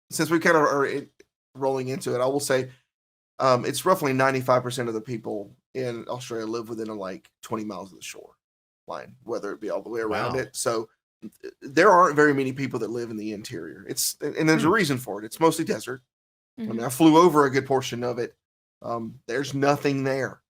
Since we kind of are rolling into it, I will say it's roughly 95% of the people in Australia live within like 20 miles of the shore line, whether it be all the way around Wow. it. So there aren't very many people that live in the interior. And there's a reason for it. It's mostly desert. I mean, I flew over a good portion of it. There's nothing there.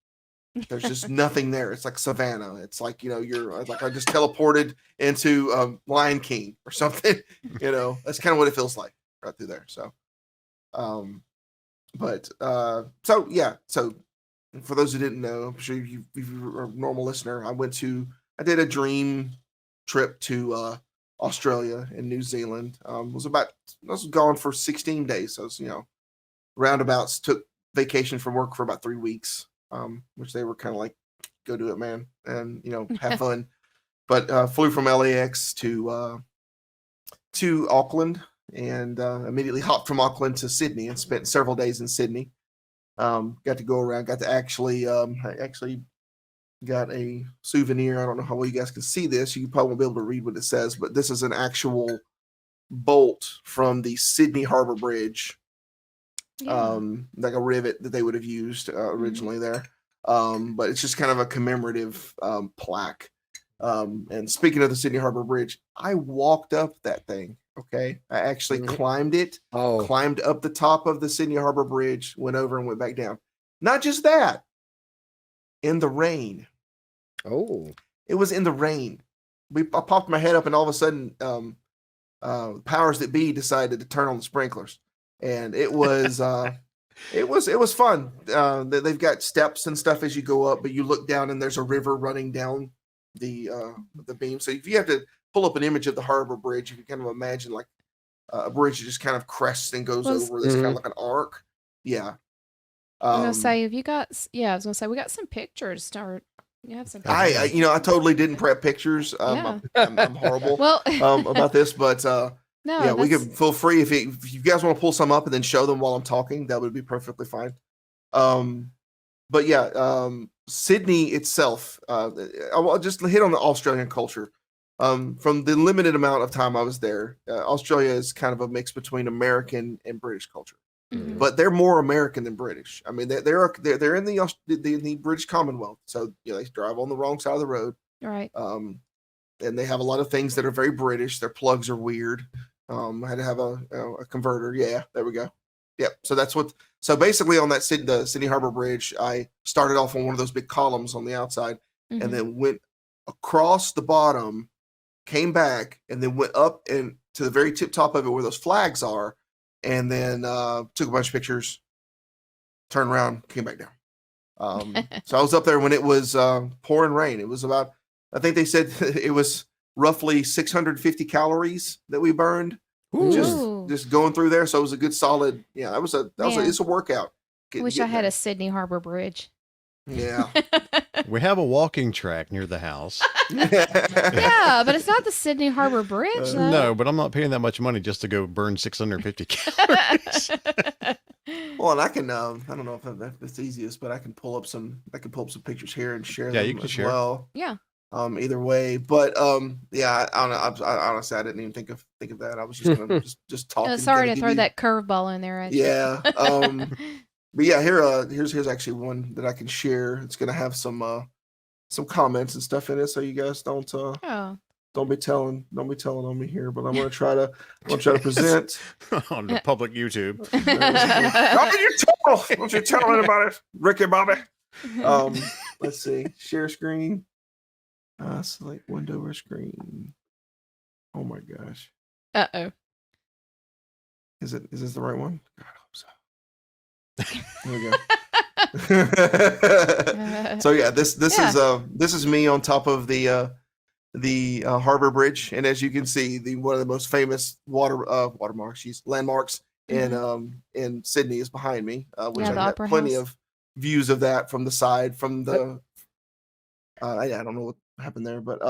There's just nothing there. It's like savannah. It's like, you're like, I just teleported into Lion King or something. That's kind of what it feels like right through there. So, so for those who didn't know, I'm sure if you're a normal listener, I did a dream trip to Australia and New Zealand. I was gone for 16 days. So, roundabouts, took vacation from work for about 3 weeks, which they were kind of like, go do it, man. And, have fun. But flew from LAX to Auckland and immediately hopped from Auckland to Sydney and spent several days in Sydney. Got to go around, got to I actually got a souvenir. I don't know how well you guys can see this. You probably won't be able to read what it says, but this is an actual bolt from the Sydney Harbor Bridge. Yeah. Like a rivet that they would have used originally there. But it's just kind of a commemorative plaque. And speaking of the Sydney Harbor Bridge, I walked up that thing. Okay. I actually climbed it, climbed up the top of the Sydney Harbor Bridge, went over and went back down. Not just that, in the rain. Oh. It was in the rain. I popped my head up and all of a sudden, powers that be decided to turn on the sprinklers. And it was it was fun. They've got steps and stuff as you go up, but you look down and there's a river running down the beam. So if you have to pull up an image of the harbor bridge, you can kind of imagine like a bridge that just kind of crests and goes over. That's kind of like an arc. Yeah. I was gonna say, I was gonna say we got some pictures. You have some pictures. I totally didn't prep pictures. I'm horrible about this, but no, yeah, we can feel free if you guys want to pull some up and then show them while I'm talking. That would be perfectly fine. But yeah, Sydney itself. I'll just hit on the Australian culture. From the limited amount of time I was there, Australia is kind of a mix between American and British culture. Mm-hmm. But they're more American than British. I mean, they're in the British Commonwealth, so they drive on the wrong side of the road, right? And they have a lot of things that are very British. Their plugs are weird. I had to have a converter. Yeah, there we go. Yep. So basically on that the Sydney Harbor Bridge, I started off on one of those big columns on the outside, and then went across the bottom, came back, and then went up and to the very tip top of it where those flags are. And then took a bunch of pictures, turned around, came back down. So I was up there when it was pouring rain. It was about, I think they said it was roughly 650 calories that we burned. Just going through there. So it was a good solid. Yeah, it's a workout. Wish I had a Sydney Harbor Bridge. Yeah. We have a walking track near the house. Yeah, but it's not the Sydney Harbor Bridge, though. No, but I'm not paying that much money just to go burn 650 calories. Well, and I can, I don't know if that's the easiest, but I can pull up some pictures here and share them you can as share. well. Yeah. Either way, but yeah, I honestly I didn't even think of that. I was just gonna just talking. Sorry to throw that curveball in there. Yeah. But yeah, here's actually one that I can share. It's gonna have some comments and stuff in it, so you guys don't be telling on me here. But I'm gonna try to present on the public YouTube. Don't you tell anybody, Ricky Bobby. Let's see, share screen. Select window or screen. Oh my gosh. Uh-oh. Is this the right one? God, I hope so. There we go. So yeah, this is me on top of the Harbor Bridge, and as you can see, one of the most famous landmarks in Sydney is behind me, which I got plenty of views of that from the side, from the I don't know what happened there, but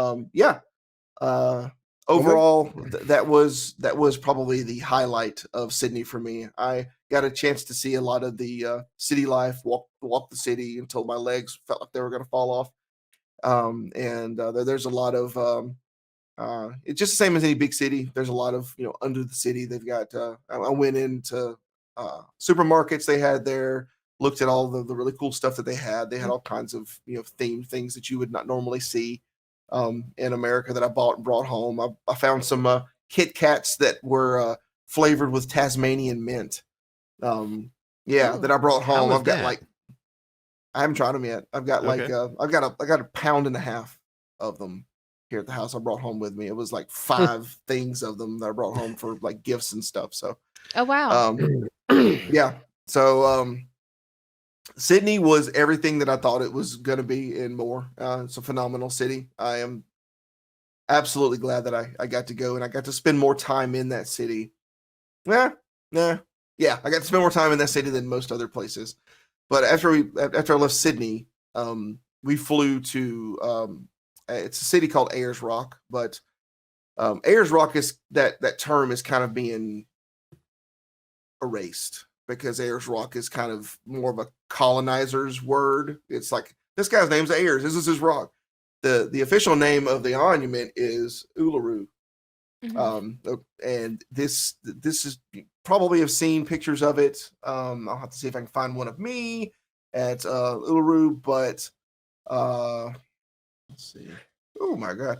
overall that was probably the highlight of Sydney for me. I got a chance to see a lot of the city life, walk the city until my legs felt like they were going to fall off, and there's a lot of It's just the same as any big city. There's a lot of, under the city. They've got. I went into supermarkets they had there. Looked at all the really cool stuff that they had. They had all kinds of themed things that you would not normally see in America that I bought and brought home. I found some Kit Kats that were flavored with Tasmanian mint. That I brought home. I've got like, I haven't tried them yet. I've got like I got a pound and a half of them here at the house. I brought home with me. It was like 5 things of them that I brought home for like gifts and stuff. So Oh wow. yeah. So Sydney was everything that I thought it was going to be and more. It's a phenomenal city. I am absolutely glad that I got to go and I got to spend more time in that city. Yeah, I got to spend more time in that city than most other places. But after I left Sydney, we flew to it's a city called Ayers Rock, but Ayers Rock is that term is kind of being erased because Ayers Rock is kind of more of a colonizer's word. It's like, this guy's name's Ayers. This is his rock. The official name of the monument is Uluru. Mm-hmm. And this is, you probably have seen pictures of it. I'll have to see if I can find one of me at Uluru, but let's see. Oh my God.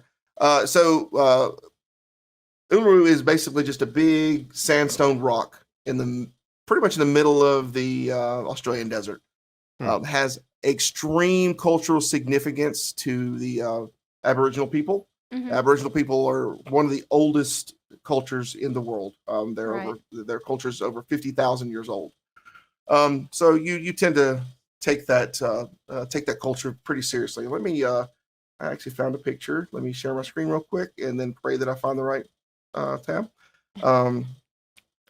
Uluru is basically just a big sandstone rock pretty much in the middle of the Australian desert. Has extreme cultural significance to the Aboriginal people. Mm-hmm. Aboriginal people are one of the oldest cultures in the world. Their culture is over 50,000 years old. So you tend to take that culture pretty seriously. Let me. I actually found a picture. Let me share my screen real quick, and then pray that I find the right tab.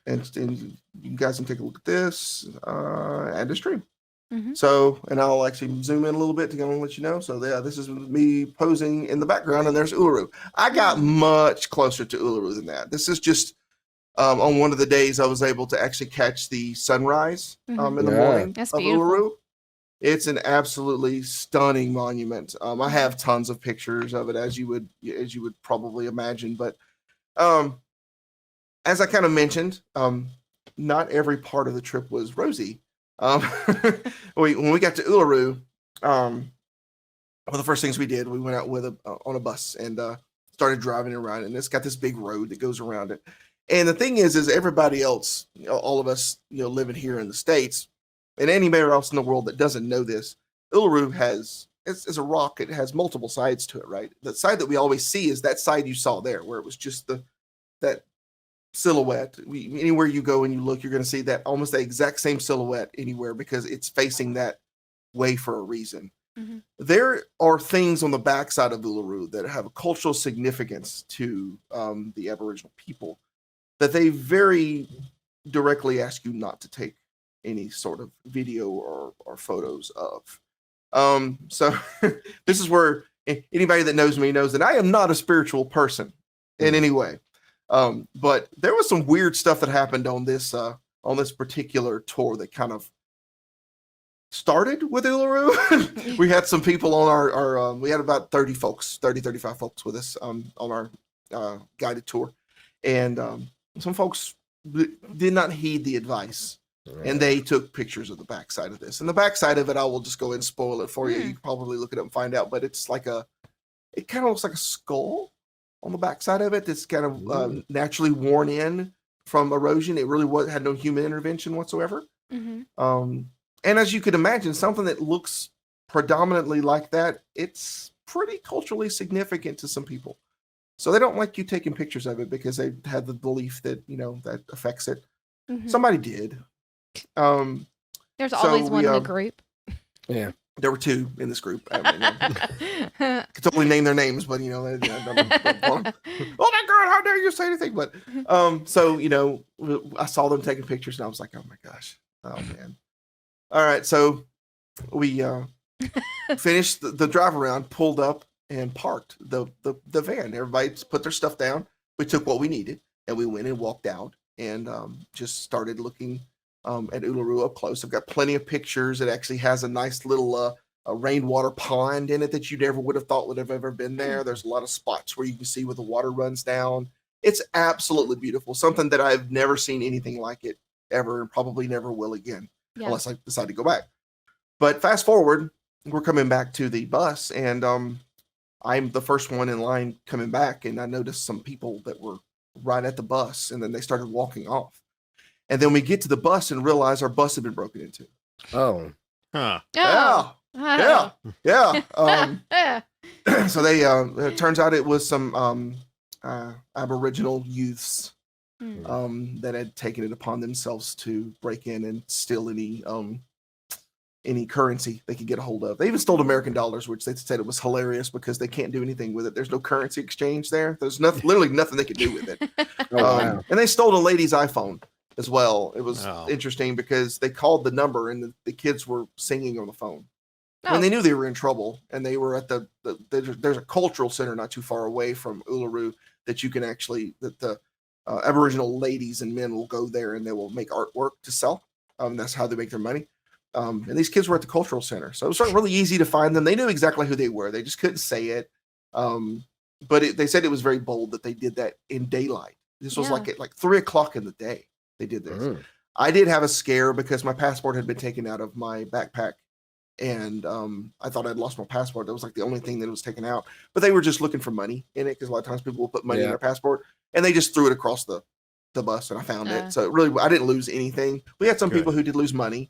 And you guys can take a look at this and a stream. Mm-hmm. So, and I'll actually zoom in a little bit to go and let you know. So, yeah, this is me posing in the background, and there's Uluru. I got much closer to Uluru than that. This is just on one of the days I was able to actually catch the sunrise in the morning of Uluru. It's an absolutely stunning monument. I have tons of pictures of it, as you would probably imagine, but as I kind of mentioned, not every part of the trip was rosy. When we got to Uluru, one of the first things we did, we went out on a bus and started driving around, and it's got this big road that goes around it. And the thing is everybody else, all of us, living here in the States, and anybody else in the world that doesn't know this, Uluru it's a rock. It has multiple sides to it, right? The side that we always see is that side you saw there, where it was just that silhouette. Anywhere you go and you look, you're going to see that almost the exact same silhouette anywhere because it's facing that way for a reason. Mm-hmm. There are things on the backside of Uluru that have a cultural significance to the Aboriginal people that they very directly ask you not to take any sort of video or photos of. So this is where anybody that knows me knows that I am not a spiritual person in any way. But there was some weird stuff that happened on this particular tour that kind of started with Uluru. We had some people on our we had about 35 folks with us on our guided tour, and some folks did not heed the advice, and they took pictures of the backside of this. And the backside of it, I will just go ahead and spoil it for you. You can probably look it up and find out, but it's like it kind of looks like a skull on the backside of it that's kind of naturally worn in from erosion. It really had no human intervention whatsoever. Mm-hmm. And as you could imagine, something that looks predominantly like that, it's pretty culturally significant to some people. So they don't like you taking pictures of it because they have the belief that, that affects it. Mm-hmm. Somebody did. There's always one in the group. Yeah. There were 2 in this group. I could totally name their names, but oh my God, how dare you say anything? But so I saw them taking pictures, and I was like, oh my gosh, oh man. All right, so we finished the drive around, pulled up, and parked the van. Everybody put their stuff down. We took what we needed, and we went and walked out and just started looking at Uluru up close. I've got plenty of pictures. It actually has a nice little rainwater pond in it that you never would have thought would have ever been there. There's a lot of spots where you can see where the water runs down. It's absolutely beautiful. Something that I've never seen anything like it ever, and probably never will again, unless I decide to go back. But fast forward, we're coming back to the bus, and I'm the first one in line coming back, and I noticed some people that were right at the bus, and then they started walking off. And then we get to the bus and realize our bus had been broken into. Oh. Huh. Oh. Yeah. So they, it turns out it was some Aboriginal youths that had taken it upon themselves to break in and steal any currency they could get a hold of. They even stole American dollars, which they said it was hilarious because they can't do anything with it. There's no currency exchange there. There's literally nothing they could do with it. Wow. And they stole a lady's iPhone as well. It was interesting because they called the number and the kids were singing on the phone. And they knew they were in trouble, and they were at there's a cultural center not too far away from Uluru that you can actually, that the Aboriginal ladies and men will go there and they will make artwork to sell. That's how they make their money. And these kids were at the cultural center. So it was really easy to find them. They knew exactly who they were. They just couldn't say it. But they said it was very bold that they did that in daylight. This was like at 3 o'clock in the day they did this. I did have a scare because my passport had been taken out of my backpack. And I thought I'd lost my passport. That was like the only thing that was taken out. But they were just looking for money in it because a lot of times people will put money in their passport. And they just threw it across the bus, and I found it. So really, I didn't lose anything. We had some people who did lose money.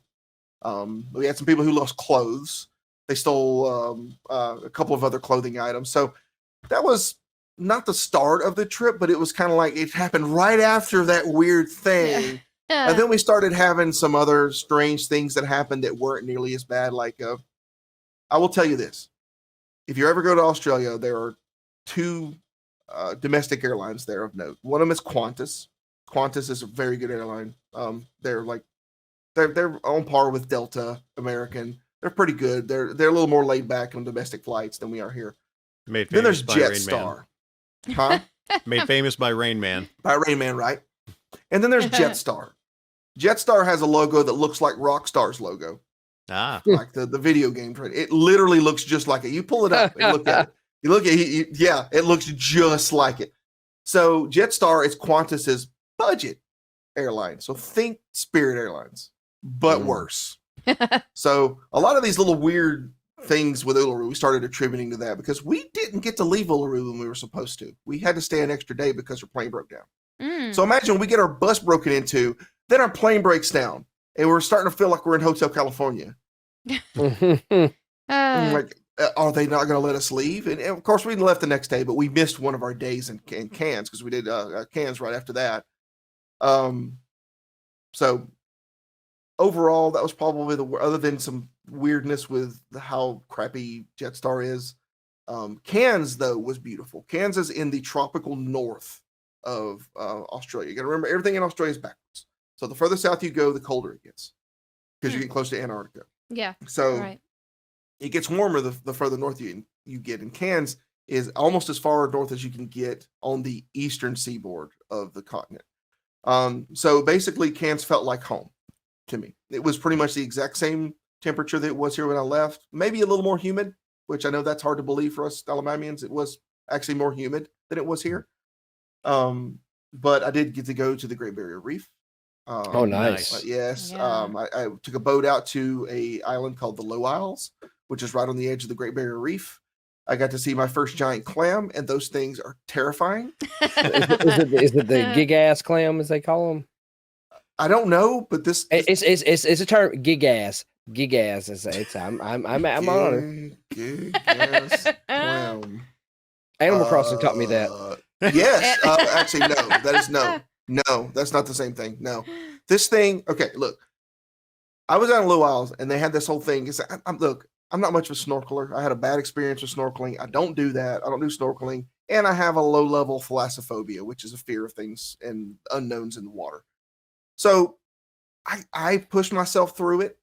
We had some people who lost clothes. They stole a couple of other clothing items. So that was not the start of the trip, but it was kind of like it happened right after that weird thing. And then we started having some other strange things that happened that weren't nearly as bad. Like, I will tell you this. If you ever go to Australia, there are two domestic airlines there of note. One of them is Qantas. Qantas is a very good airline. They're on par with Delta, American. They're pretty good. They're a little more laid back on domestic flights than we are here. Made Then there's famous by Rain Jetstar. Huh? Made famous by Rain Man. By Rain Man, right? And then there's Jetstar. Jetstar has a logo that looks like Rockstar's logo. Like the video game. It literally looks just like it. You pull it up and look at it. You look at it, it looks just like it. So Jetstar is Qantas's budget airline. So think Spirit Airlines, but worse. So a lot of these little weird things with Uluru, we started attributing to that because we didn't get to leave Uluru when we were supposed to. We had to stay an extra day because our plane broke down. So imagine we get our bus broken into, then our plane breaks down, and we're starting to feel like we're in Hotel California. Like, are they not going to let us leave? And of course, we left the next day, but we missed one of our days in Cairns because we did Cairns right after that. So overall, that was probably other than some weirdness with how crappy Jetstar is. Cairns, though, was beautiful. Cairns is in the tropical north of Australia. You got to remember, everything in Australia is backwards. So the further south you go, the colder it gets because you get close to Antarctica. Yeah. So it gets warmer the further north you get. And Cairns is almost as far north as you can get on the eastern seaboard of the continent. So basically, Cairns felt like home to me. It was pretty much the exact same temperature that it was here when I left. Maybe a little more humid, which I know that's hard to believe for us Alabamians. It was actually more humid than it was here. But I did get to go to the Great Barrier Reef. Oh, nice. Yes. I took a boat out to a island called the Low Isles, which is right on the edge of the Great Barrier Reef. I got to see my first giant clam, and those things are terrifying. Is it the gig ass clam, as they call them? I don't know, but it's a term. Gig ass. I'm on it. Gig ass clam. Animal Crossing taught me that. Yes. Actually, no. That is no. No, that's not the same thing. No. This thing, okay, look. I was out in Low Isles, and they had this whole thing. Look, I'm not much of a snorkeler. I had a bad experience with snorkeling. I don't do that. I don't do snorkeling. And I have a low-level thalassophobia, which is a fear of things and unknowns in the water. So I pushed myself through it.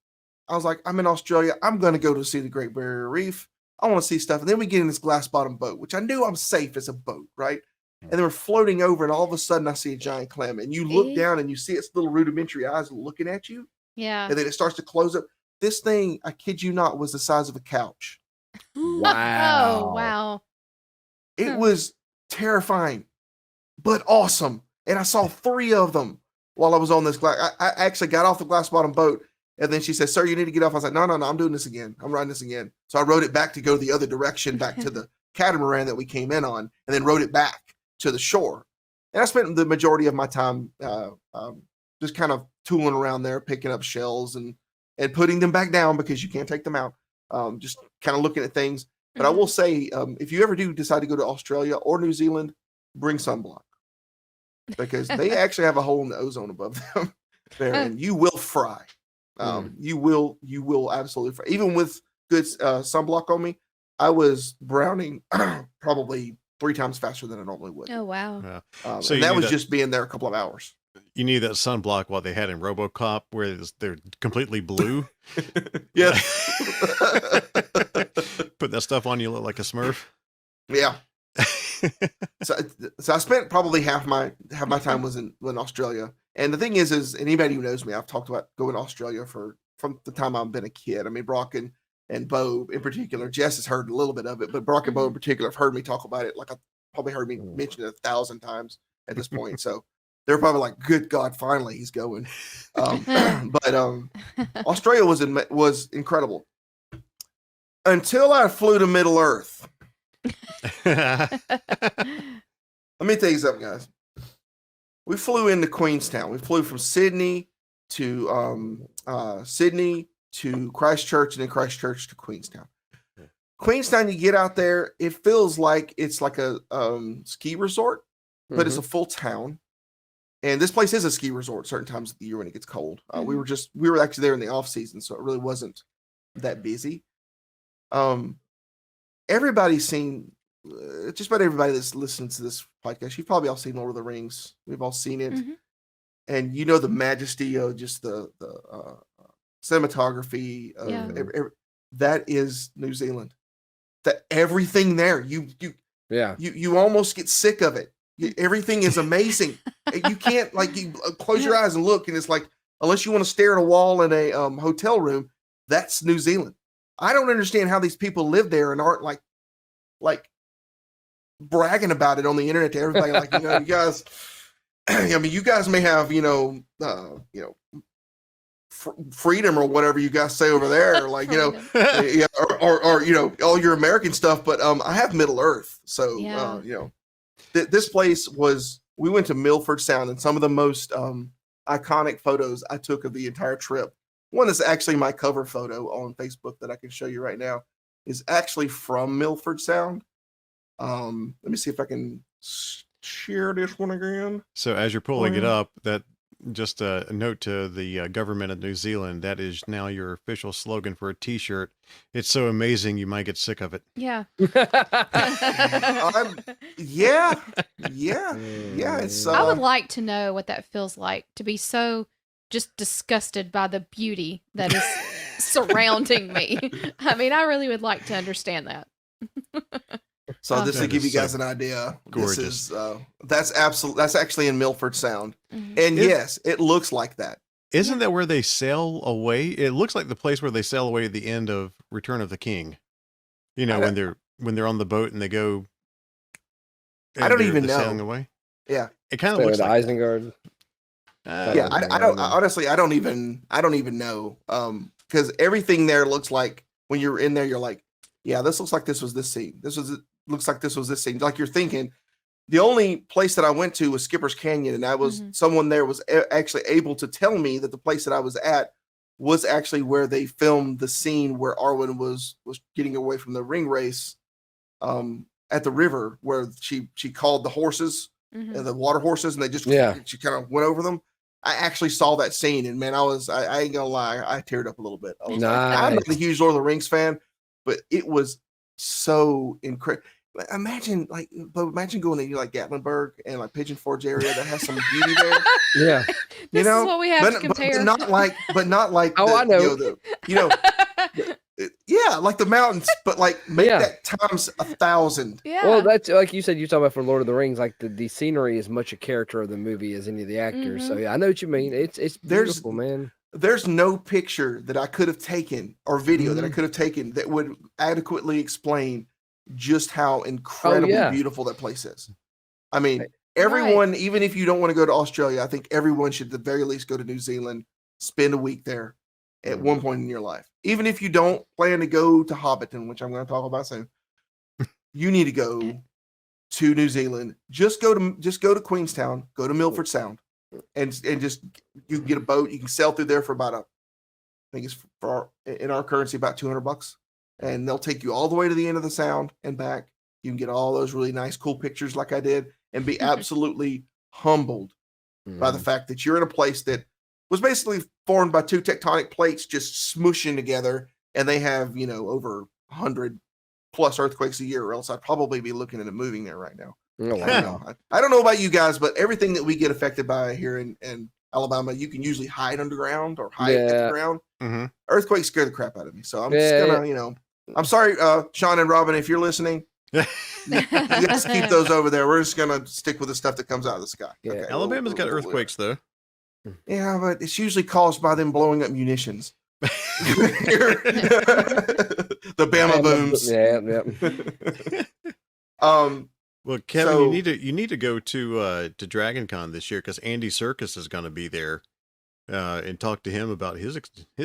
I was like, I'm in Australia. I'm going to go to see the Great Barrier Reef. I want to see stuff. And then we get in this glass bottom boat, which I knew I'm safe as a boat, right? And then we're floating over, and all of a sudden I see a giant clam. And you look down and you see its little rudimentary eyes looking at you. Yeah. And then it starts to close up. this thing, I kid you not, was the size of a couch. Wow. Oh, wow. It Huh. was terrifying, but awesome. And I saw 3 of them while I was on this glass. I actually got off the glass bottom boat, and then she said, "Sir, you need to get off." I was like, "No, I'm doing this again. I'm riding this again." So I rode it back to go the other direction, back to the catamaran that we came in on, and then rode it back to the shore. And I spent the majority of my time just kind of tooling around there, picking up shells and putting them back down because you can't take them out. Just kind of looking at things. But I will say, if you ever do decide to go to Australia or New Zealand, bring sunblock because they actually have a hole in the ozone above them there, and you will fry. You will absolutely fry. Even with good sunblock on me, I was browning probably 3 times faster than I normally would. Oh, wow. Yeah. So that was just being there a couple of hours. You need that sunblock what they had in RoboCop, where they're completely blue. Yes. Put that stuff on, you look like a Smurf. Yeah. So I spent probably half my time was in Australia. And the thing is anybody who knows me, I've talked about going to Australia from the time I've been a kid. I mean, Brock and Bo in particular. Jess has heard a little bit of it, but Brock and Bo in particular have heard me talk about it. Like I've probably heard me mention it 1,000 times at this point. So they're probably like, "Good God, finally he's going." But Australia was incredible until I flew to Middle Earth. Let me tell you something, guys. We flew into Queenstown. We flew from Sydney to Christchurch, and then Christchurch to Queenstown. Queenstown, you get out there, it feels like it's like a ski resort, but it's a full town. And this place is a ski resort certain times of the year when it gets cold. We were actually there in the off season, so it really wasn't that busy. Everybody's seen, just about everybody that's listening to this podcast, you've probably all seen Lord of the Rings. We've all seen it. And you know the majesty of just the cinematography of that is New Zealand. That everything there, you almost get sick of it. Everything is amazing. You can't you close your eyes and look, and it's like, unless you want to stare at a wall in a hotel room, that's New Zealand. I don't understand how these people live there and aren't like bragging about it on the internet to everybody. Like, you guys, I mean, you guys may have, freedom or whatever you guys say over there, like, or all your American stuff. But I have Middle Earth. So, this place we went to Milford Sound, and some of the most iconic photos I took of the entire trip. One is actually my cover photo on Facebook that I can show you right now is actually from Milford Sound. Let me see if I can share this one again. So as you're pulling it up, that just a note to the government of New Zealand, that is now your official slogan for a t-shirt. It's so amazing you might get sick of it. Yeah. Yeah. It's I would like to know what that feels like to be so just disgusted by the beauty that is surrounding me. I mean, I really would like to understand that. So this to give you guys an idea. Gorgeous. This is that's actually in Milford Sound. And yes, it looks like that. Isn't that where they sail away? It looks like the place where they sail away at the end of Return of the King. When they're on the boat and they go. I don't even know. Sailing away. Yeah, it kind of looks like Isengard. I don't honestly. I don't even know. Because everything there looks like when you're in there, you're like, yeah, this looks like this was this scene. Looks like this was this scene. Like you're thinking. The only place that I went to was Skipper's Canyon, and I was someone there was actually able to tell me that the place that I was at was actually where they filmed the scene where Arwen was getting away from the ring race at the river, where she called the horses, the water horses, and they just she kind of went over them. I actually saw that scene, and man, I ain't gonna lie, I teared up a little bit. I was like, I'm not a huge Lord of the Rings fan, but it was so incredible. Imagine going to like Gatlinburg and like Pigeon Forge area that has some beauty there. Yeah, this is what we have to compare. But not like. Oh, I know. Like the mountains, but like make that times 1,000. Yeah. Well, that's like you said. You talk about for Lord of the Rings, like the scenery is much a character of the movie as any of the actors. So yeah, I know what you mean. It's beautiful, man. there's no picture that I could have taken or video that I could have taken that would adequately explain just how incredibly beautiful that place is. I mean, everyone, even if you don't want to go to Australia, I think everyone should at the very least go to New Zealand, spend a week there at one point in your life. Even if you don't plan to go to Hobbiton, which I'm going to talk about soon, you need to go to New Zealand. Just go to Queenstown, go to Milford Sound, and just you can get a boat. You can sail through there for about I think it's in our currency about $200, and they'll take you all the way to the end of the sound and back. You can get all those really nice, cool pictures like I did, and be absolutely humbled by the fact that you're in a place that was basically formed by two tectonic plates just smooshing together, and they have, over 100 plus earthquakes a year, or else I'd probably be looking at it moving there right now. Oh, wow. I don't know about you guys, but everything that we get affected by here in Alabama, you can usually hide underground or hide at the ground. Mm-hmm. Earthquakes scare the crap out of me. So I'm just gonna, I'm sorry, Sean and Robin, if you're listening, you guys keep those over there. We're just gonna stick with the stuff that comes out of the sky. Yeah. Okay. Alabama's got earthquakes, though. Yeah, but it's usually caused by them blowing up munitions. The Bama booms. Well, Kevin, you need to go to Dragon Con this year, because Andy Serkis is going to be there, and talk to him about his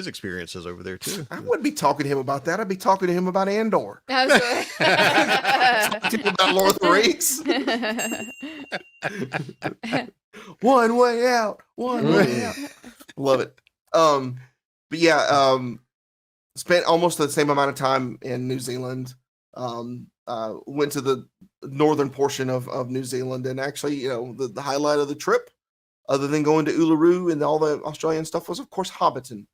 experiences over there too. I wouldn't be talking to him about that. I'd be talking to him about Andor. Talking about Lord of the Rings. One way out. One way out. Love it. But yeah, spent almost the same amount of time in New Zealand. Went to the northern portion of New Zealand, and actually, the highlight of the trip, other than going to Uluru and all the Australian stuff, was of course Hobbiton.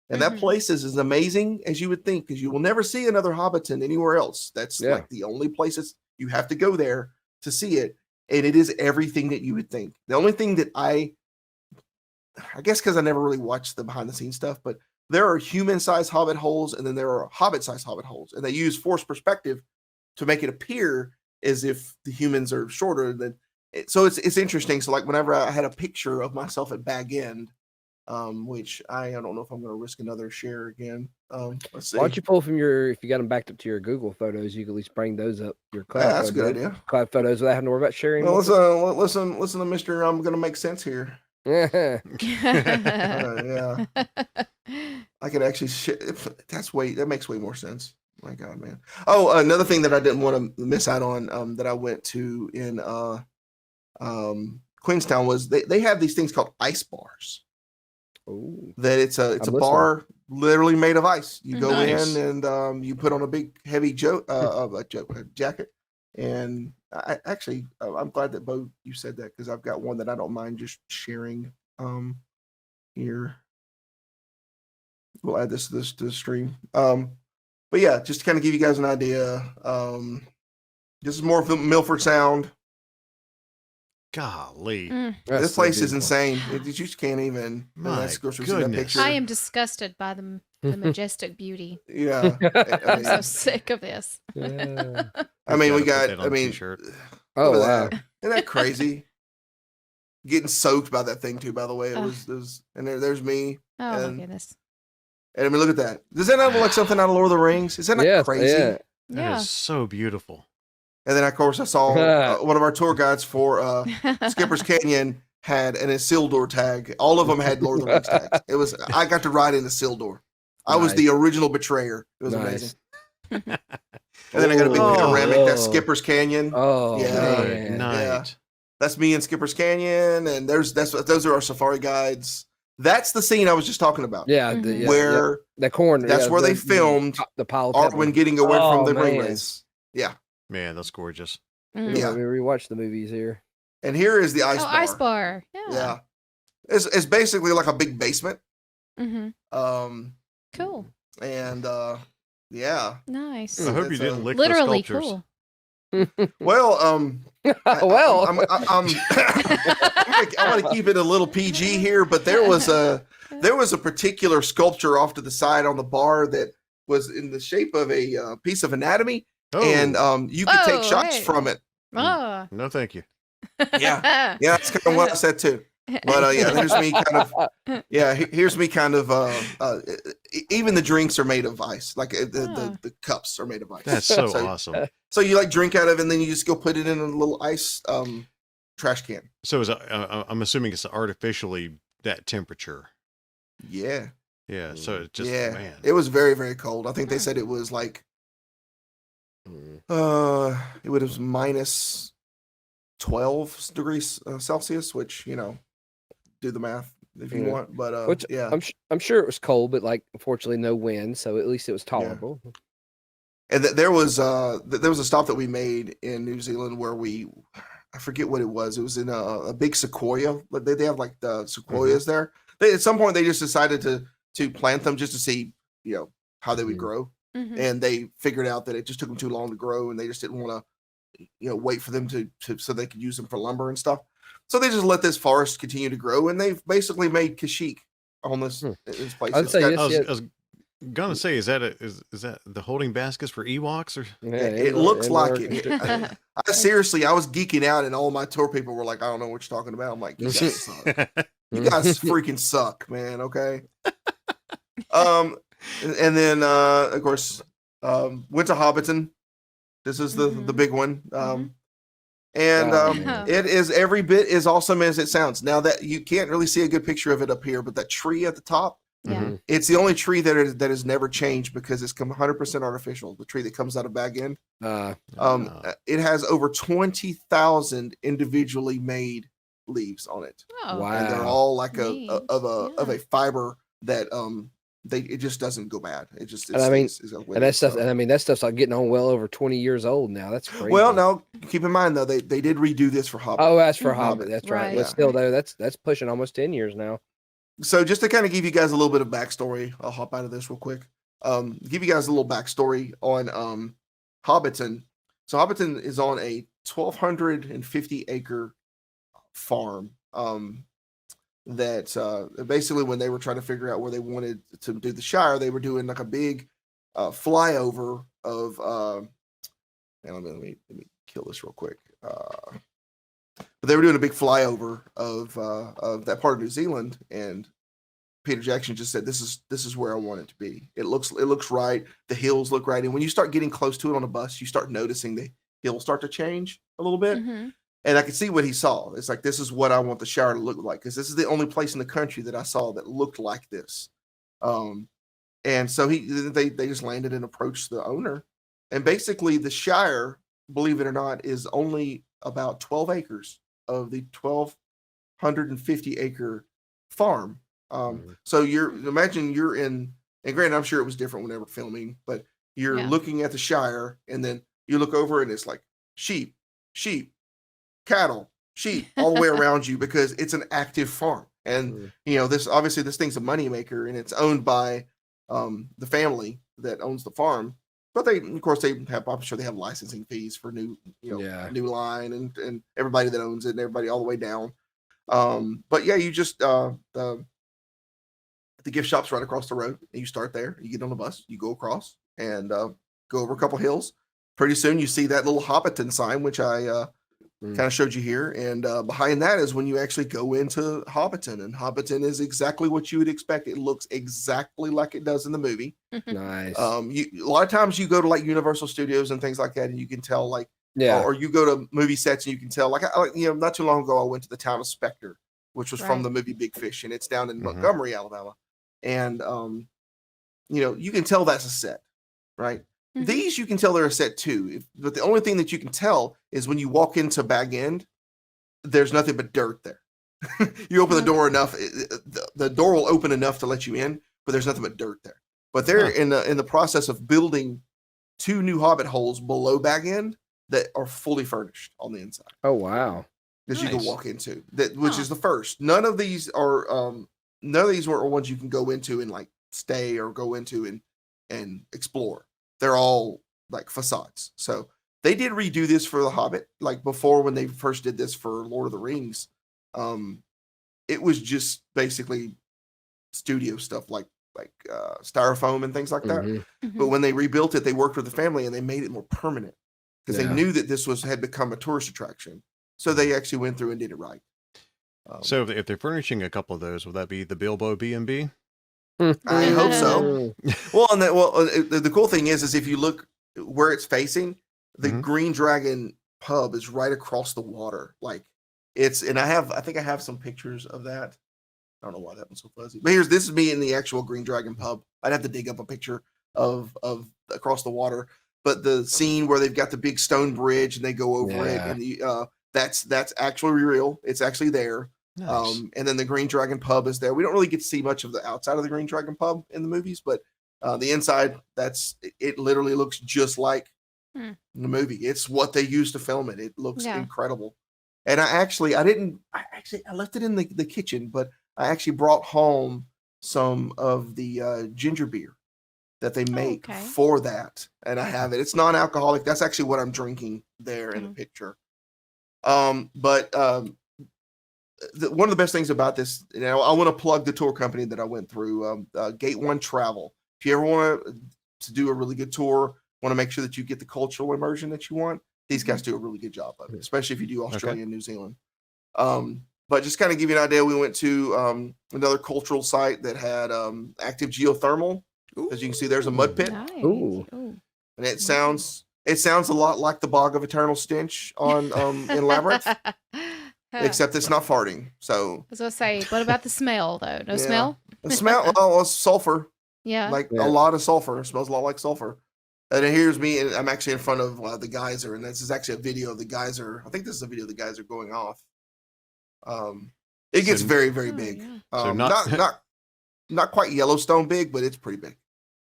And that place is as amazing as you would think, because you will never see another Hobbiton anywhere else. That's like the only places you have to go there to see it. And it is everything that you would think. The only thing that I guess because I never really watched the behind the scenes stuff, but there are human-sized hobbit holes, and then there are hobbit-sized hobbit holes, and they use forced perspective to make it appear as if the humans are shorter than it. So it's interesting. So like whenever I had a picture of myself at Bag End, which I don't know if I'm going to risk another share again. Let's see. Why don't you pull from if you got them backed up to your Google photos, you can at least bring those up. Your cloud that's a good idea. Cloud photos without having to worry about sharing. Well, listen to Mr. I'm going to make sense here. Yeah. Yeah. I could actually that makes way more sense. My God, man. Oh, another thing that I didn't want to miss out on, that I went to in Queenstown, was they have these things called ice bars. Ooh. That it's a bar literally made of ice. You go in and you put on a big heavy jacket. And I'm glad that Bo, you said that, because I've got one that I don't mind just sharing here. We'll add this to the stream. But yeah, just to kind of give you guys an idea. This is more of Milford Sound. Golly. This place is insane. You just can't even. My goodness. I am disgusted by the majestic beauty. Yeah. I'm so sick of this. Yeah. I mean, we got, Oh, wow. Isn't that crazy? Getting soaked by that thing too, by the way. It was and there's me. Oh, and, my goodness. And I mean, look at that. Does that not look like something out of Lord of the Rings? Is that not crazy? Yeah. That is so beautiful. And then, of course, I saw one of our tour guides for Skipper's Canyon had an Isildur tag. All of them had Lord of the Rings tags. I got to ride in Isildur. I was the original betrayer. It was amazing. And then I got a big panoramic. That's Skipper's Canyon. Oh, yeah, night. Yeah. That's me in Skipper's Canyon, and those are our safari guides. That's the scene I was just talking about. Yeah, where the corner. That's where they filmed the pile of Arwen getting away from the ring race. Yeah, man, that's gorgeous. Yeah, we rewatched the movies here. And here is the ice bar. Ice bar. Yeah. It's basically like a big basement. Cool. And yeah. Nice. I hope you didn't lick literally the sculptures. Cool. Well, I'm I want to keep it a little PG here, but there was a particular sculpture off to the side on the bar that was in the shape of a piece of anatomy, and you could take shots from it. Oh. No, thank you. Yeah, that's kind of what I said too. Yeah, here's me kind of here's me kind of even the drinks are made of ice, like the cups are made of ice. That's so awesome. So you like drink out of it and then you just go put it in a little ice trash can. So I'm assuming it's artificially that temperature. Yeah. Yeah. So it just man. It was very, very cold. I think they said it was like it was minus 12 degrees Celsius, which do the math if you want. But which, I'm sure it was cold, but like unfortunately no wind, so at least it was tolerable. Yeah. And there was a stop that we made in New Zealand where I forget what it was. It was in a big sequoia. They have like the sequoias there. At some point they just decided to plant them just to see how they would grow. And they figured out that it just took them too long to grow, and they just didn't want to wait for them to so they could use them for lumber and stuff. So they just let this forest continue to grow, and they've basically made Kashyyyk on this place. I was gonna say, is that the holding baskets for Ewoks or? It looks like it. I seriously, I was geeking out, and all my tour people were like, "I don't know what you're talking about." I'm like, "You guys suck. You guys freaking suck, man." Okay. And then of course went to Hobbiton. This is the big one. It is every bit as awesome as it sounds. Now that you can't really see a good picture of it up here, but that tree at the top, it's the only tree that has never changed because it's 100% artificial. The tree that comes out of Bag End. It has over 20,000 individually made leaves on it. Oh, wow! And they're all like of a fiber that it just doesn't go bad. It just and that stuff's like getting on well over 20 years old now. That's crazy. Well, now keep in mind though they did redo this for Hobbit. Oh, that's for Hobbit. That's right. But Yeah. still though, that's pushing almost 10 years now. So just to kind of give you guys a little bit of backstory, I'll hop out of this real quick. Give you guys a little backstory on Hobbiton. So Hobbiton is on a 1,250 acre farm. That basically when they were trying to figure out where they wanted to do the Shire, they were doing like a big flyover of let me kill this real quick. But they were doing a big flyover of that part of New Zealand, and Peter Jackson just said, "This is where I want it to be. It looks right. The hills look right, and when you start getting close to it on a bus, you start noticing the hills start to change a little bit." And I could see what he saw. It's like, this is what I want the Shire to look like, because this is the only place in the country that I saw that looked like this. And so they just landed and approached the owner. And basically the Shire, believe it or not, is only about 12 acres of the 1,250 acre farm. So imagine you're in, and granted, I'm sure it was different when they were filming, but you're looking at the Shire, and then you look over and it's like sheep, cattle, sheep all the way around you, because it's an active farm. And this thing's a moneymaker, and it's owned by the family that owns the farm. But I'm sure they have licensing fees for new line and everybody that owns it and everybody all the way down. But yeah, you just the gift shop's right across the road, and you start there, you get on the bus, you go across and go over a couple hills. Pretty soon you see that little Hobbiton sign, which I kind of showed you here, and behind that is when you actually go into Hobbiton, and Hobbiton is exactly what you would expect. It looks exactly like it does in the movie. Nice. A lot of times you go to like Universal Studios and things like that, and you can tell or you go to movie sets and you can tell not too long ago I went to the town of Spectre, which was from the movie Big Fish, and it's down in Montgomery, Alabama, and you can tell that's a set, right? These you can tell they're a set too, but the only thing that you can tell is when you walk into Bag End, there's nothing but dirt there. You open the door enough, the door will open enough to let you in, but there's nothing but dirt there. But they're in the process of building 2 new Hobbit holes below Bag End that are fully furnished on the inside. Oh wow! That you can walk into, which is the first. None of these were ones you can go into and like stay or go into and explore. They're all like facades. So they did redo this for The Hobbit. Like before, when they first did this for Lord of the Rings, it was just basically studio stuff like styrofoam and things like that. But when they rebuilt it, they worked with the family and they made it more permanent, because they knew that this had become a tourist attraction. So they actually went through and did it right. So if they're furnishing a couple of those, will that be the Bilbo B&B? I hope so. Well, and the cool thing is if you look where it's facing, the Green Dragon pub is right across the water. Like it's, and I think I have some pictures of that. I don't know why that one's so fuzzy. But this is me in the actual Green Dragon pub. I'd have to dig up a picture of across the water. But the scene where they've got the big stone bridge and they go over it, and that's actually real. It's actually there. Nice. And then the Green Dragon pub is there. We don't really get to see much of the outside of the Green Dragon pub in the movies, but the inside, it literally looks just like the movie. It's what they used to film it. It looks incredible. And I left it in the kitchen, but I actually brought home some of the ginger beer that they make for that. And I have it. It's non-alcoholic. That's actually what I'm drinking there in the picture. One of the best things about this, I want to plug the tour company that I went through, Gate One Travel. If you ever want to do a really good tour, want to make sure that you get the cultural immersion that you want, these guys do a really good job of it, especially if you do Australia and New Zealand. But just kind of give you an idea, we went to another cultural site that had active geothermal. As you can see, there's a mud pit. Nice. Ooh. And it sounds a lot like the Bog of Eternal Stench on in Labyrinth. Except it's not farting. So I was gonna say, what about the smell though? No smell? The smell, it's sulfur. Yeah. A lot of sulfur. It smells a lot like sulfur. And then here's me, and I'm actually in front of the geyser, and this is actually a video of the geyser. I think this is a video of the geyser going off. It gets very, very big. Yeah. So not quite Yellowstone big, but it's pretty big.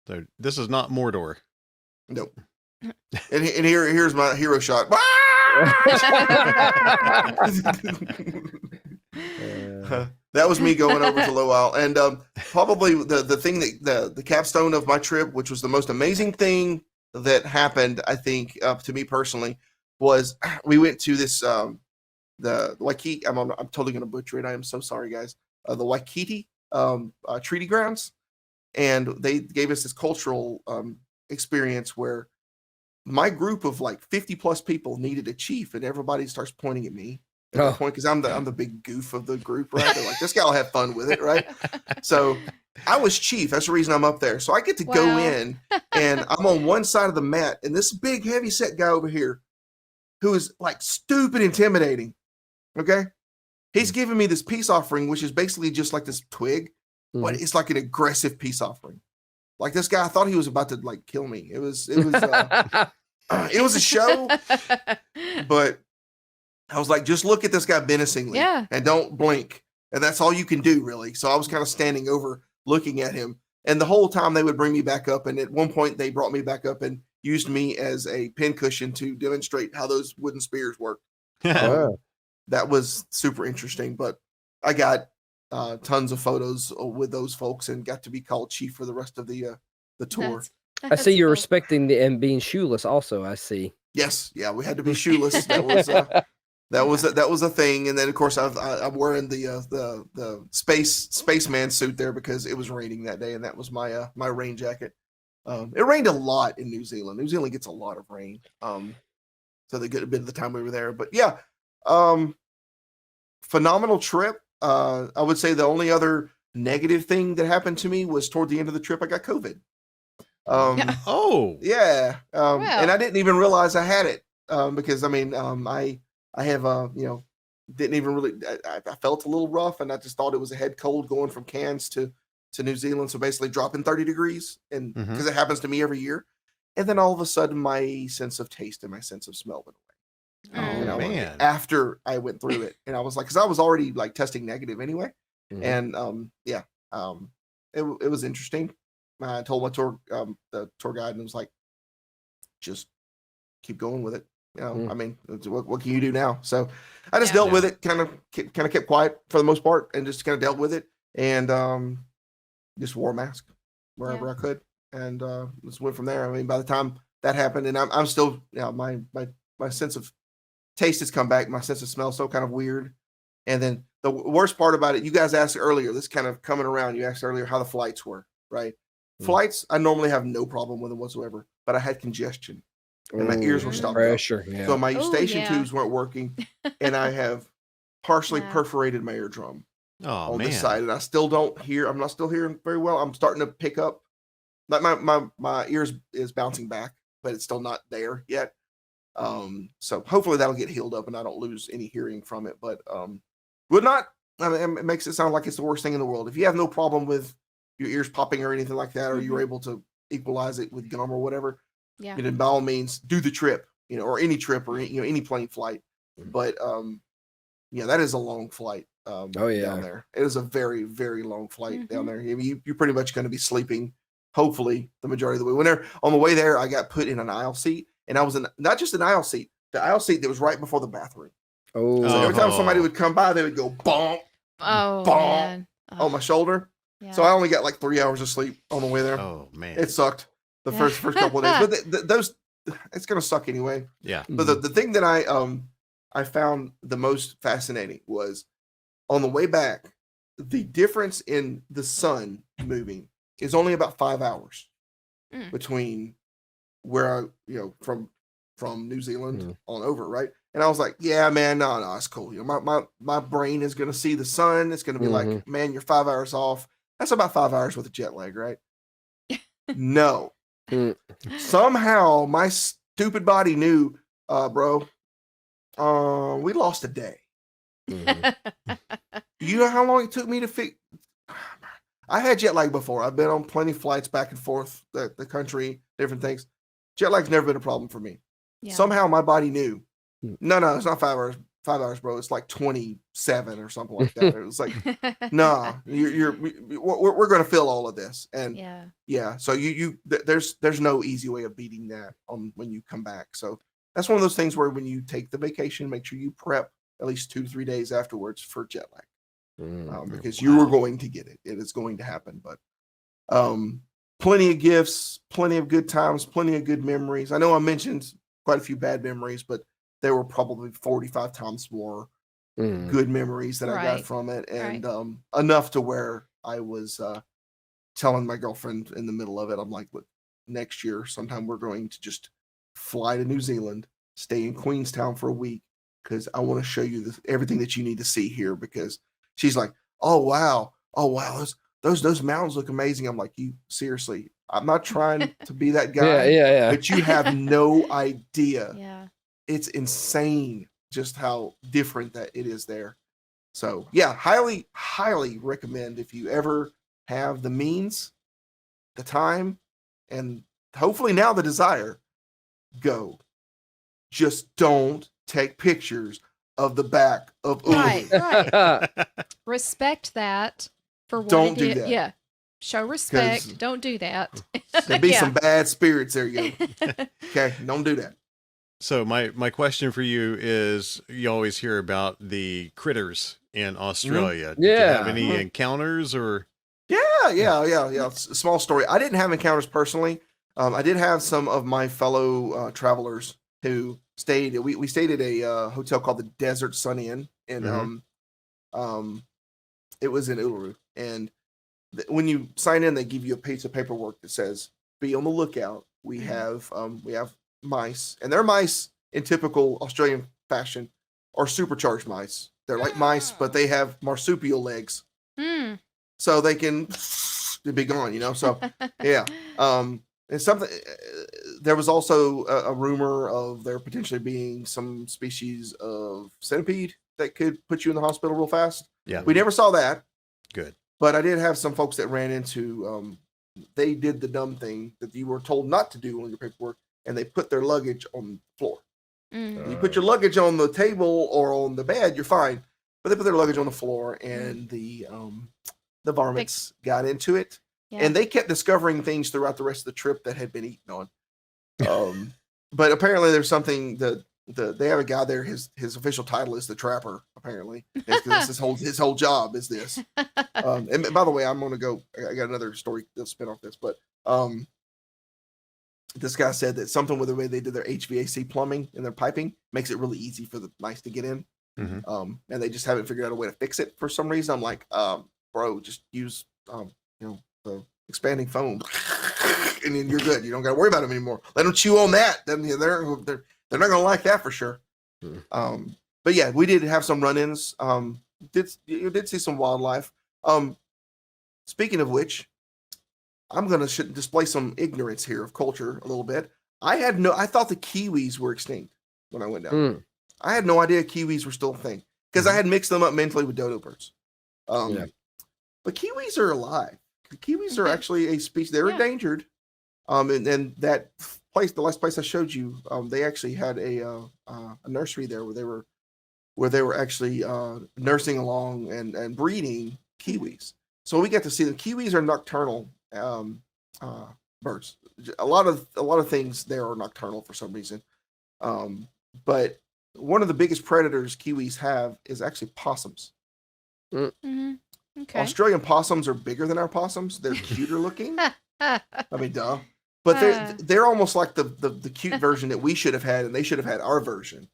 So this is not Mordor. Nope. And here's my hero shot. That was me going over to Low Isle, and probably the thing that the capstone of my trip, which was the most amazing thing that happened, I think, to me personally, was we went to this the Waikiki. I'm totally gonna butcher it. I am so sorry, guys. The Waikiki treaty grounds, and they gave us this cultural experience where my group of like 50 plus people needed a chief, and everybody starts pointing at me at that point because I'm the big goof of the group, right? They're like, this guy will have fun with it, right? So I was chief. That's the reason I'm up there. So I get to go in, and I'm on one side of the mat, and this big heavy set guy over here, who is like stupid intimidating. Okay, he's giving me this peace offering, which is basically just like this twig, but it's like an aggressive peace offering. Like this guy, I thought he was about to like kill me. It was it was a show, but I was like, just look at this guy menacingly, and don't blink, and that's all you can do, really. So I was kind of standing over, looking at him, and the whole time they would bring me back up, and at one point they brought me back up and used me as a pincushion to demonstrate how those wooden spears work. That was super interesting, but I got tons of photos with those folks and got to be called chief for the rest of the tour. I see you're respecting and being shoeless also, I see. Yes. Yeah, we had to be shoeless. That was a thing. And then of course I'm wearing the spaceman suit there because it was raining that day, and that was my my rain jacket. It rained a lot in New Zealand. New Zealand gets a lot of rain. So they get a bit of the time we were there. But yeah, phenomenal trip. I would say the only other negative thing that happened to me was toward the end of the trip, I got COVID. And I didn't even realize I had it because I have didn't even really. I felt a little rough, and I just thought it was a head cold going from Cairns to New Zealand. So basically, dropping 30 degrees, and because it happens to me every year, and then all of a sudden, my sense of taste and my sense of smell went away. Man! After I went through it, and I was like, because I was already like testing negative anyway, and it was interesting. I told my the tour guide, and it was like, just keep going with it. I mean, what can you do now? So I just dealt with it, kind of kept quiet for the most part, and just kind of dealt with it, and just wore a mask wherever I could, and just went from there. I mean, by the time that happened, and I'm still, my sense of taste has come back. My sense of smell is still kind of weird. And then the worst part about it, you guys asked earlier, this kind of coming around, you asked earlier how the flights were, right? Flights, I normally have no problem with them whatsoever, but I had congestion and my ears were stopped. Pressure, So my eustachian tubes weren't working, and I have partially Yeah. perforated my eardrum Oh on man. this side, and I still don't hear. I'm not still hearing very well. I'm starting to pick up. Like my ears is bouncing back, but it's still not there yet. So hopefully that'll get healed up and I don't lose any hearing from it. But would not. I mean, it makes it sound like it's the worst thing in the world. If you have no problem with your ears popping or anything like that, or you're able to equalize it with gum or whatever, Yeah. then by all means do the trip, or any trip or any plane flight. But that is a long flight. Down there. It is a very, very long flight down there. I mean, you're pretty much going to be sleeping, hopefully, the majority of the way. When they're on the way there, I got put in an aisle seat, and I was in not just an aisle seat, the aisle seat that was right before the bathroom. Oh, So every time somebody would come by, they would go bonk, Oh, bonk man. on my shoulder. Yeah. So I only got like 3 hours of sleep on the way there. Oh man. It sucked the first couple of days, but those it's gonna suck anyway. Yeah. But the thing that I found the most fascinating was on the way back, the difference in the sun moving is only about 5 hours between where I from New Zealand on over, right? And I was like, yeah, man, no, it's cool. My brain is gonna see the sun. It's gonna be like, man, you're 5 hours off. That's about 5 hours with a jet lag, right? No. Somehow my stupid body knew, bro, we lost a day. You know how long it took me to fix? I had jet lag before. I've been on plenty of flights back and forth the country, different things. Jet lag's never been a problem for me. Yeah. Somehow my body knew. No, it's not 5 hours. 5 hours, bro. It's like 27 or something like that. It was like, nah, we're going to feel all of this, and yeah. So there's no easy way of beating that when you come back. So that's one of those things where when you take the vacation, make sure you prep at least 2 to 3 days afterwards for jet lag, because you are going to get it. It is going to happen. But plenty of gifts, plenty of good times, plenty of good memories. I know I mentioned quite a few bad memories, but there were probably 45 times more good memories that I got from it, and enough to where I was telling my girlfriend in the middle of it, I'm like, look, next year sometime we're going to just fly to New Zealand, stay in Queenstown for a week, because I want to show you everything that you need to see here. Because she's like, oh wow, those mountains look amazing. I'm like, you seriously, I'm not trying to be that guy, but you have no idea. Yeah. It's insane just how different that it is there. So yeah, highly, highly recommend if you ever have the means, the time, and hopefully now the desire, go. Just don't take pictures of the back of Ulu. Right. Respect that for what Don't it do is. that. Yeah. Show respect. Don't do that. There'd be some bad spirits there, yo. Okay, don't do that. So my question for you is, you always hear about the critters in Australia. Did you have any encounters or? Yeah. Small story. I didn't have encounters personally. I did have some of my fellow travelers who stayed. We stayed at a hotel called the Desert Sun Inn, and it was in Uluru. And when you sign in, they give you a piece of paperwork that says, "Be on the lookout. We have mice, and their mice in typical Australian fashion are supercharged mice. They're like mice, but they have marsupial legs, so they can be gone. So yeah, and something. There was also a rumor of there potentially being some species of centipede that could put you in the hospital real fast. Yeah, we never saw that. Good, but I did have some folks that ran into. They did the dumb thing that you were told not to do on your paperwork, and they put their luggage on the floor. You put your luggage on the table or on the bed, you're fine. But they put their luggage on the floor, and the varmints got into it, and they kept discovering things throughout the rest of the trip that had been eaten on. But apparently, there's something that they have a guy there. His official title is the Trapper. Apparently, that's his whole job is this. And by the way, I'm gonna go. I got another story that'll spin off this, but this guy said that something with the way they did their HVAC plumbing and their piping makes it really easy for the mice to get in. And they just haven't figured out a way to fix it for some reason. I'm like, bro, just use the expanding foam, and then you're good. You don't got to worry about them anymore. Let them chew on that. Then they're not gonna like that for sure. but yeah, we did have some run-ins. Did see some wildlife. Speaking of which, I'm gonna display some ignorance here of culture a little bit. I thought the kiwis were extinct when I went down. I had no idea kiwis were still a thing because I had mixed them up mentally with dodo birds. But kiwis are alive. The kiwis are actually a species. They're endangered. And that place, the last place I showed you, they actually had a nursery there where they were actually nursing along and breeding kiwis. So we get to see them. Kiwis are nocturnal birds. A lot of things there are nocturnal for some reason. But one of the biggest predators kiwis have is actually possums. Mm-hmm. Okay. Australian possums are bigger than our possums. They're cuter looking. I mean, duh. But they're almost like the cute version that we should have had, and they should have had our version.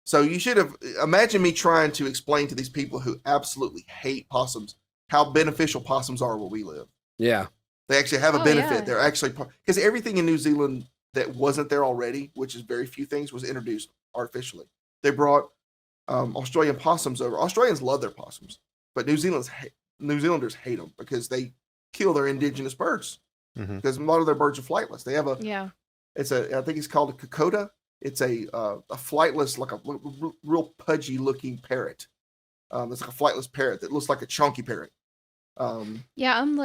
So you should have imagine me trying to explain to these people who absolutely hate possums how beneficial possums are where we live. Yeah. They actually have a benefit. They're actually because everything in New Zealand that wasn't there already, which is very few things, was introduced artificially. They brought Australian possums over. Australians love their possums, but New Zealanders hate them because they kill their indigenous birds. Because a lot of their birds are flightless. They have I think it's called a kokoda. It's a flightless, like a real pudgy looking parrot. It's like a flightless parrot that looks like a chunky parrot. I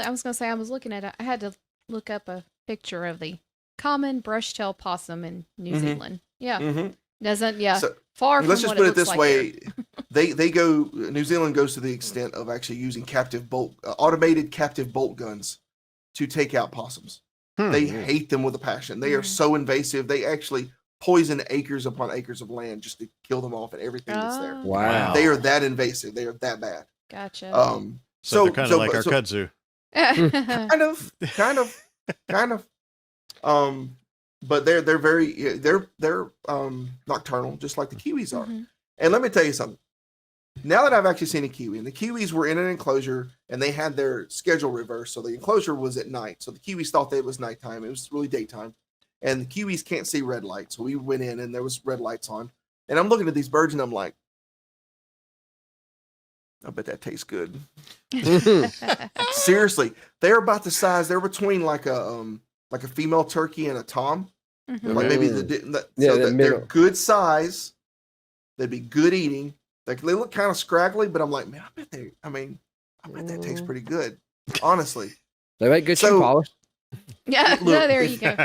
was gonna say I was looking at it. I had to look up a picture of the common brush-tailed possum in New Zealand. Yeah, doesn't So, far from. Let's just put it this way: they go. New Zealand goes to the extent of actually using automated captive bolt guns to take out possums. They hate them with a passion. They are so invasive. They actually poison acres upon acres of land just to kill them off and everything that's there. Wow. They are that invasive. They are that bad. Gotcha. So they're kind of like our kudzu. Kind of. But they're very nocturnal, just like the kiwis are. And let me tell you something. Now that I've actually seen a kiwi, and the kiwis were in an enclosure, and they had their schedule reversed, so the enclosure was at night. So the kiwis thought that it was nighttime. It was really daytime, and the kiwis can't see red light. So we went in, and there was red lights on. And I'm looking at these birds, and I'm like, I bet that tastes good. Seriously, they're about the size. They're between like a female turkey and a tom. Like maybe they're good size. They'd be good eating. Like they look kind of scraggly, but I'm like, man, I bet that tastes pretty good. Honestly, they make good shoe polish. Yeah, look, there you go.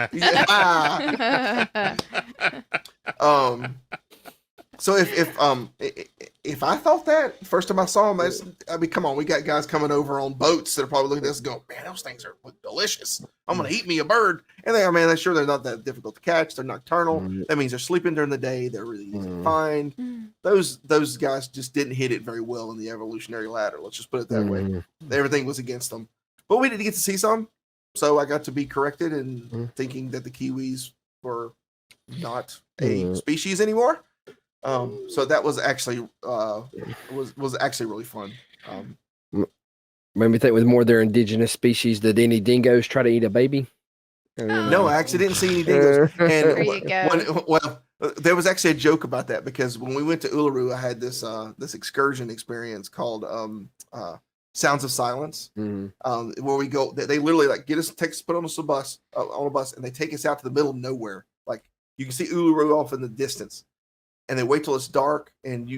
So if I thought that first time I saw them, I mean, come on, we got guys coming over on boats that are probably looking at this and going, man, those things look delicious. I'm gonna eat me a bird. And they're not that difficult to catch. They're nocturnal. That means they're sleeping during the day. They're really easy to find. Those guys just didn't hit it very well in the evolutionary ladder. Let's just put it that way. Everything was against them. But we did get to see some. So I got to be corrected in thinking that the kiwis were not a species anymore. So that was actually was actually really fun. Made me think with more of their indigenous species, did any dingoes try to eat a baby? No, I actually didn't see any dingoes. And there you go. There was actually a joke about that because when we went to Uluru, I had this excursion experience called Sounds of Silence, where we go. They literally take us, put on a bus, and they take us out to the middle of nowhere. Like you can see Uluru off in the distance, and they wait till it's dark, and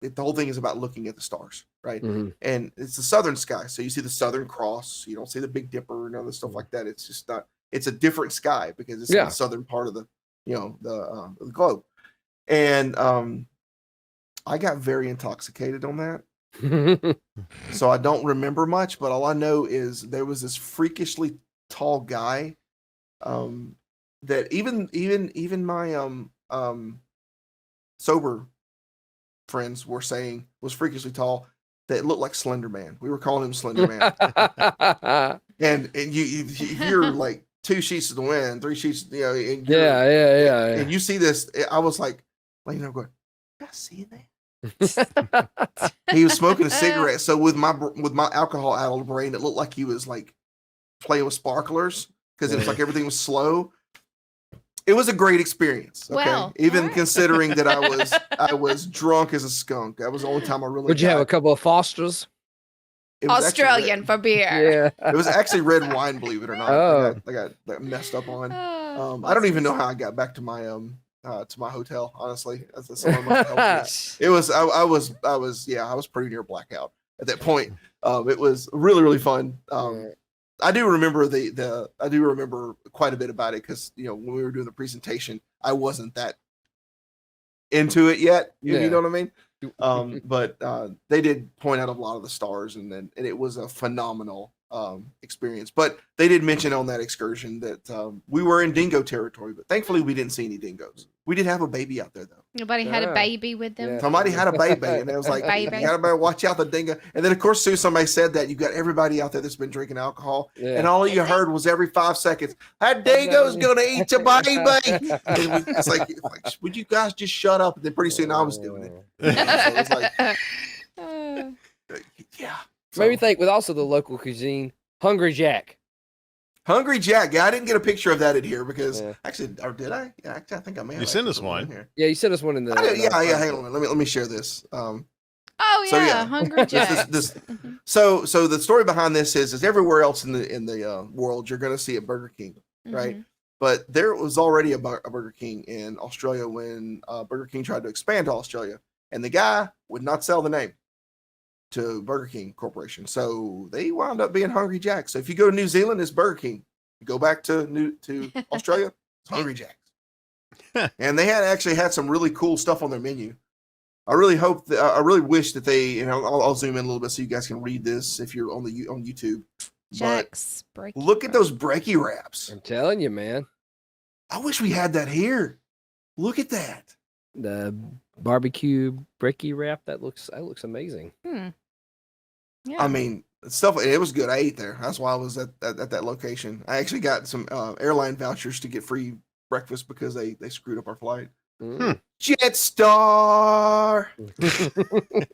the whole thing is about looking at the stars, right? And it's the southern sky, so you see the Southern Cross. You don't see the Big Dipper and other stuff like that. It's just not. It's a different sky because it's in the southern part of the the globe. And I got very intoxicated on that. So I don't remember much, but all I know is there was this freakishly tall guy that even my sober friends were saying was freakishly tall, that looked like Slender Man. We were calling him Slender Man. and if you're like 2 sheets of the wind, 3 sheets, and and you see this, I was like going, I see that. He was smoking a cigarette, so with my alcohol addled brain, it looked like he was like playing with sparklers because it was like everything was slow. it was a great experience. Okay, Well, even right. considering that I was drunk as a skunk. That was the only time I really. Would you have a couple of Fosters? It was Australian for beer. Yeah. It was actually red wine, believe it or not. Oh. I got messed up on. Oh, I don't even know how I got back to my hotel. Honestly, someone must have helped me. It was I was pretty near blackout at that point. It was really really fun. I do remember I do remember quite a bit about it because when we were doing the presentation, I wasn't that into it yet. You know what I mean? But they did point out a lot of the stars, and it was a phenomenal experience. But they did mention on that excursion that we were in dingo territory, but thankfully we didn't see any dingoes. We did have a baby out there though. Nobody had a baby with them. Yeah. Somebody had a baby, and it was like, you gotta watch out the dingo. And then of course, as soon as somebody said that, you got everybody out there that's been drinking alcohol, and all you heard was every 5 seconds, "That dingo's gonna eat your baby." It's like, would you guys just shut up? And then pretty soon I was doing it. So it was like, yeah. Made me think with also the local cuisine, Hungry Jack. Hungry Jack. Yeah, I didn't get a picture of that in here because actually, or did I? Yeah, actually, I think I may have. You sent us one. Here. Yeah, you sent us one in the. Yeah. Hang on, let me share this. Hungry Jack. So the story behind this is everywhere else in the world you're going to see a Burger King, right? But there was already a Burger King in Australia when Burger King tried to expand to Australia, and the guy would not sell the name to Burger King Corporation, so they wound up being Hungry Jack. So if you go to New Zealand, it's Burger King. You go back to Australia, it's Hungry Jack's. And they actually had some really cool stuff on their menu. I really hope that I really wish that they, I'll zoom in a little bit so you guys can read this if you're on YouTube. Jack's look at those brekkie wraps. I'm telling you, man. I wish we had that here. Look at that. The barbecue brekkie wrap that looks amazing. Yeah. I mean, stuff. It was good. I ate there. That's why I was at that location. I actually got some airline vouchers to get free breakfast because they screwed up our flight. Jetstar.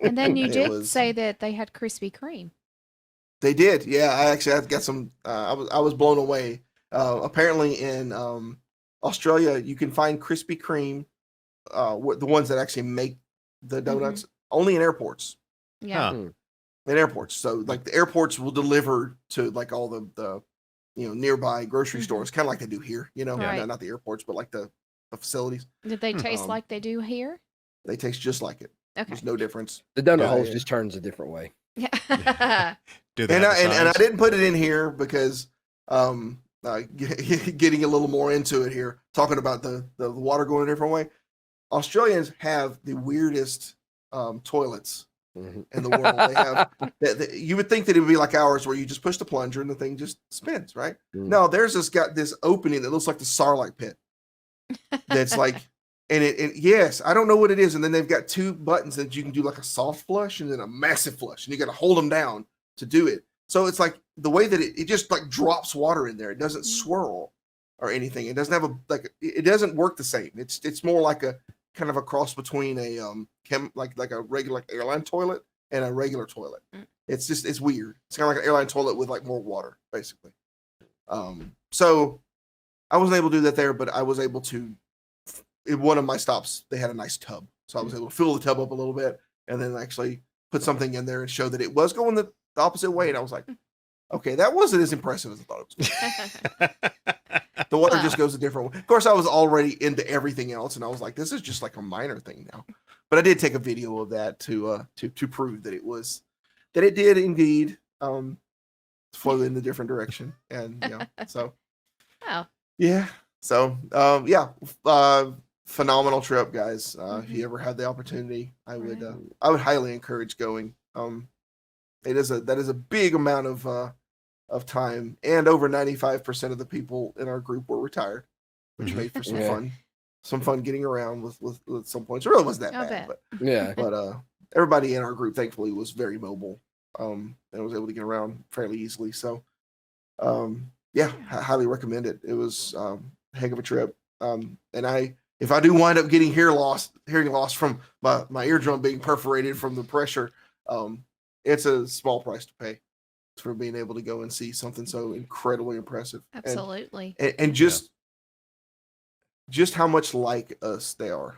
And then you did say that they had Krispy Kreme. They did. Yeah, I've got some. I was blown away. Apparently in Australia, you can find Krispy Kreme. The ones that actually make the donuts only in airports. Yeah. In airports. So like the airports will deliver to like all the nearby grocery stores, kind of like they do here, not the airports, but like the facilities. Did they taste like they do here? They taste just like it. Okay. There's no difference. The donut holes just turns a different way. Yeah. And I didn't put it in here because getting a little more into it here, talking about the water going a different way. Australians have the weirdest toilets in the world. They have you would think that it would be like ours where you just push the plunger and the thing just spins, right? No, theirs has got this opening that looks like the Sarlacc pit. That's like, and yes, I don't know what it is. And then they've got two buttons that you can do like a soft flush and then a massive flush, and you got to hold them down to do it. So it's like the way that it just like drops water in there. It doesn't swirl or anything. It doesn't have it doesn't work the same. It's more like a kind of a cross between a like a regular airline toilet and a regular toilet. It's weird. It's kind of like an airline toilet with like more water, basically. So I wasn't able to do that there, but I was able to. In one of my stops, they had a nice tub, so I was able to fill the tub up a little bit and then actually put something in there and show that it was going the opposite way. And I was like, okay, that wasn't as impressive as I thought it was. The water just goes a different way. Of course, I was already into everything else, and I was like, this is just like a minor thing now. But I did take a video of that to prove that it did indeed flow in the different direction, and so. Oh. Yeah. So phenomenal trip, guys. If you ever had the opportunity, I would highly encourage going. That is a big amount of time, and over 95% of the people in our group were retired, which made for some fun getting around with some points. It really wasn't that bad, but everybody in our group thankfully was very mobile, and was able to get around fairly easily. So, I highly recommend it. It was a heck of a trip. And if I do wind up getting hearing loss from my eardrum being perforated from the pressure, it's a small price to pay for being able to go and see something so incredibly impressive. Absolutely. And just just how much like us they are.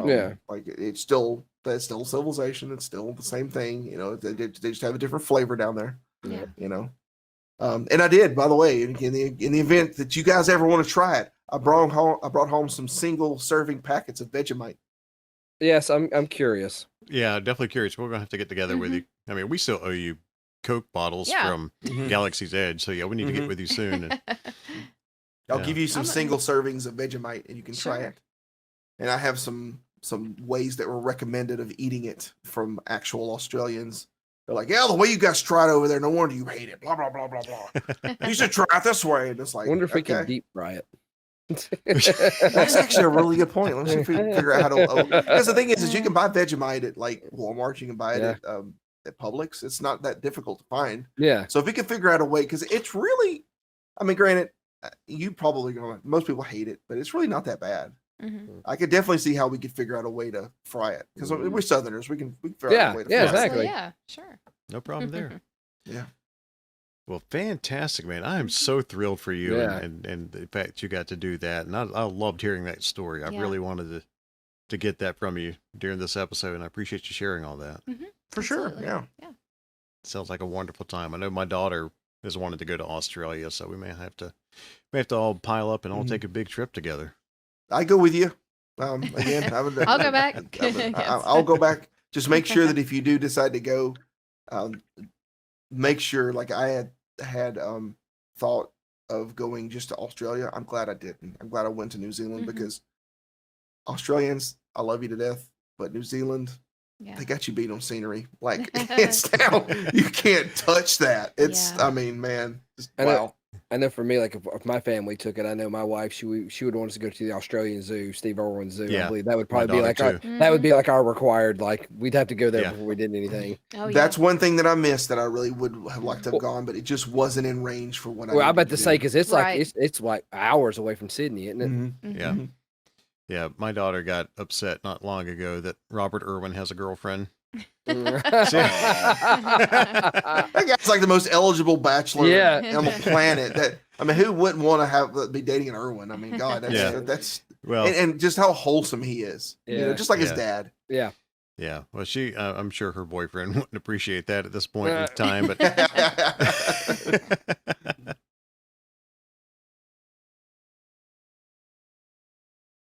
Yeah. Like it's still civilization. It's still the same thing. You know, they just have a different flavor down there. Yeah. You know, and I did, by the way, in the event that you guys ever want to try it, I brought home some single serving packets of Vegemite. Yes, I'm curious. Yeah, definitely curious. We're gonna have to get together with you. I mean, we still owe you Coke bottles from Galaxy's Edge, so yeah, we need to get with you soon. And, I'll give you some single servings of Vegemite, and you can try it. And I have some ways that were recommended of eating it from actual Australians. They're like, yeah, the way you guys tried over there, no wonder you hate it. Blah blah blah blah blah. You should try it this way. And it's like, I wonder if we can deep fry it. That's actually a really good point. Let's see if we can figure out how to. Because the thing is you can buy Vegemite at like Walmart. You can buy it at Publix. It's not that difficult to find. Yeah. So if we can figure out a way, because it's really, I mean, granted, you probably most people hate it, but it's really not that bad. I could definitely see how we could figure out a way to fry it because we're Southerners. We can figure out a way to fry exactly. It. Yeah, sure. No problem there. Yeah. Well, fantastic, man. I am so thrilled for you and the fact you got to do that. And I loved hearing that story. I really wanted to get that from you during this episode, and I appreciate you sharing all that. For sure. Yeah. Sounds like a wonderful time. I know my daughter has wanted to go to Australia, so we may have to all pile up and all take a big trip together. I go with you. Again, I'll go back. I'll go back. Just make sure that if you do decide to go, make sure, like I had thought of going just to Australia. I'm glad I didn't. I'm glad I went to New Zealand because Australians, I love you to death, but New Zealand, they got you beat on scenery. Like hands down, you can't touch that. It's, I mean, man, wow. I know for me, like if my family took it, I know my wife, she would want us to go to the Australian Zoo, Steve Irwin Zoo. I believe that would probably be like that would be like our required, like we'd have to go there before we did anything. That's one thing that I missed that I really would have liked to have gone, but it just wasn't in range for what I. Well, I'm about to say because it's like it's like hours away from Sydney, isn't it? Yeah. Yeah, my daughter got upset not long ago that Robert Irwin has a girlfriend. That guy's like the most eligible bachelor on the planet. That I mean, who wouldn't want to be dating an Irwin? I mean, God, that's well, and just how wholesome he is. You know, just like his dad. Yeah. Yeah. Well, I'm sure her boyfriend wouldn't appreciate that at this point in time, but